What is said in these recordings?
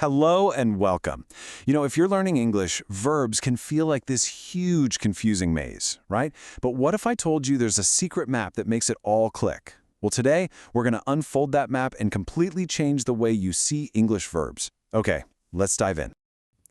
Hello and welcome. If you're learning English, verbs can feel like this huge confusing maze, right? But what if I told you there's a secret map that makes it all click? Well, today, we're going to unfold that map and completely change the way you see English verbs. Okay, let's dive in.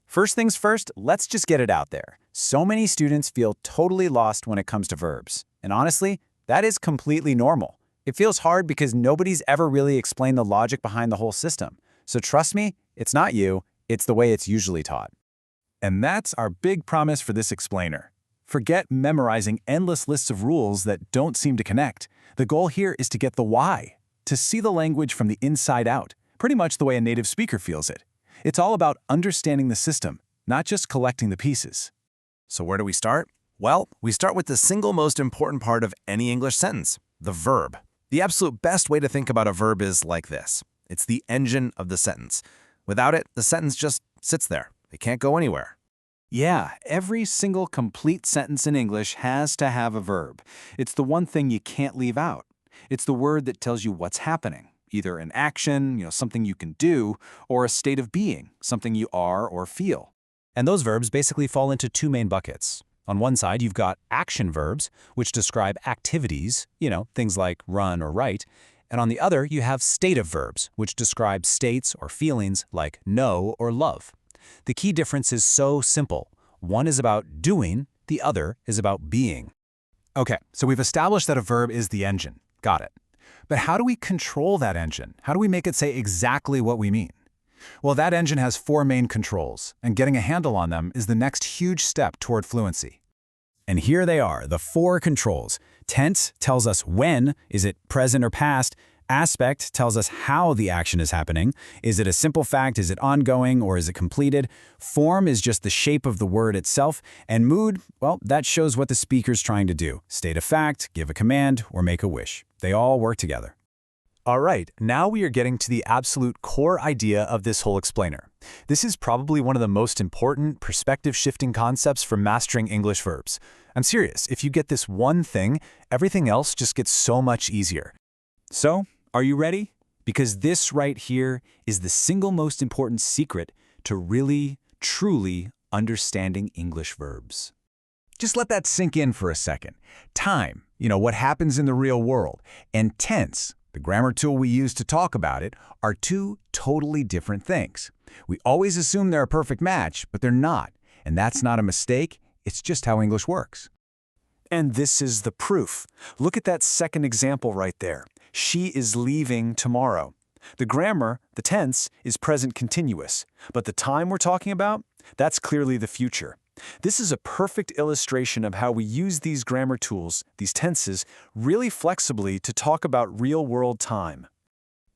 First things first, let's just get it out there. So many students feel totally lost when it comes to verbs. And honestly, that is completely normal. It feels hard because nobody's ever really explained the logic behind the whole system. So trust me, it's not you, it's the way it's usually taught. And that's our big promise for this explainer. Forget memorizing endless lists of rules that don't seem to connect. The goal here is to get the why, to see the language from the inside out, pretty much the way a native speaker feels it. It's all about understanding the system, not just collecting the pieces. So where do we start? Well, we start with the single most important part of any English sentence, the verb. The absolute best way to think about a verb is like this. It's the engine of the sentence. Without it, the sentence just sits there. It can't go anywhere. Yeah, every single complete sentence in English has to have a verb. It's the one thing you can't leave out. It's the word that tells you what's happening, either an action, something you can do, or a state of being, something you are or feel. And those verbs basically fall into two main buckets. On one side, you've got action verbs, which describe activities, things like run or write. And on the other, you have stative verbs, which describe states or feelings like know or love. The key difference is so simple. One is about doing, the other is about being. Okay, so we've established that a verb is the engine. Got it. But how do we control that engine? How do we make it say exactly what we mean? Well, that engine has four main controls, and getting a handle on them is the next huge step toward fluency. And here they are, the four controls. Tense tells us when, is it present or past? Aspect tells us how the action is happening. Is it a simple fact, is it ongoing, or is it completed? Form is just the shape of the word itself. And mood, well, that shows what the speaker's trying to do. State a fact, give a command, or make a wish. They all work together. All right, now we are getting to the absolute core idea of this whole explainer. This is probably one of the most important perspective-shifting concepts for mastering English verbs. I'm serious, if you get this one thing, everything else just gets so much easier. So, are you ready? Because this right here is the single most important secret to really, truly understanding English verbs. Just let that sink in for a second. Time, what happens in the real world, and tense, the grammar tool we use to talk about it, are two totally different things. We always assume they're a perfect match, but they're not. And that's not a mistake, it's just how English works. And this is the proof. Look at that second example right there. She is leaving tomorrow. The grammar, the tense, is present continuous. But the time we're talking about, that's clearly the future. This is a perfect illustration of how we use these grammar tools, these tenses, really flexibly to talk about real-world time.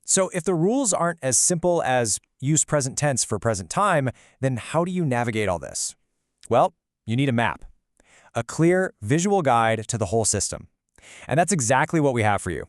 So if the rules aren't as simple as use present tense for present time, then how do you navigate all this? Well, you need a map. A clear, visual guide to the whole system. And that's exactly what we have for you.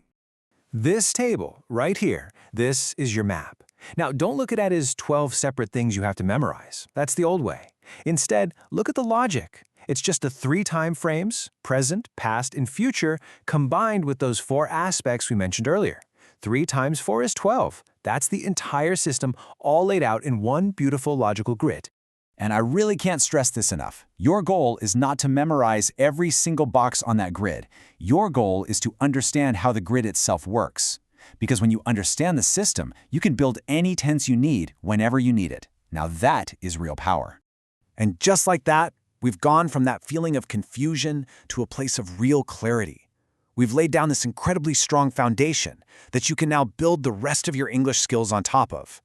This table, right here, this is your map. Now, don't look at it as 12 separate things you have to memorize. That's the old way. Instead, look at the logic. It's just the 3 time frames, present, past, and future, combined with those 4 aspects we mentioned earlier. 3 times 4 is 12. That's the entire system, all laid out in one beautiful logical grid. And I really can't stress this enough. Your goal is not to memorize every single box on that grid. Your goal is to understand how the grid itself works. Because when you understand the system, you can build any tense you need whenever you need it. Now that is real power. And just like that, we've gone from that feeling of confusion to a place of real clarity. We've laid down this incredibly strong foundation that you can now build the rest of your English skills on top of.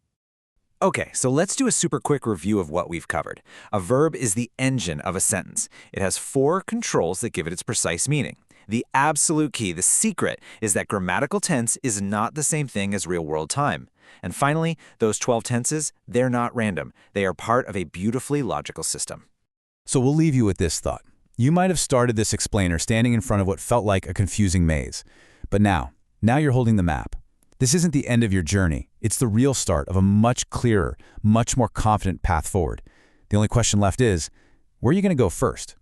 Okay, so let's do a super quick review of what we've covered. A verb is the engine of a sentence. It has 4 controls that give it its precise meaning. The absolute key, the secret, is that grammatical tense is not the same thing as real-world time. And finally, those 12 tenses, they're not random. They are part of a beautifully logical system. So we'll leave you with this thought. You might have started this explainer standing in front of what felt like a confusing maze. But now you're holding the map. This isn't the end of your journey. It's the real start of a much clearer, much more confident path forward. The only question left is, where are you going to go first?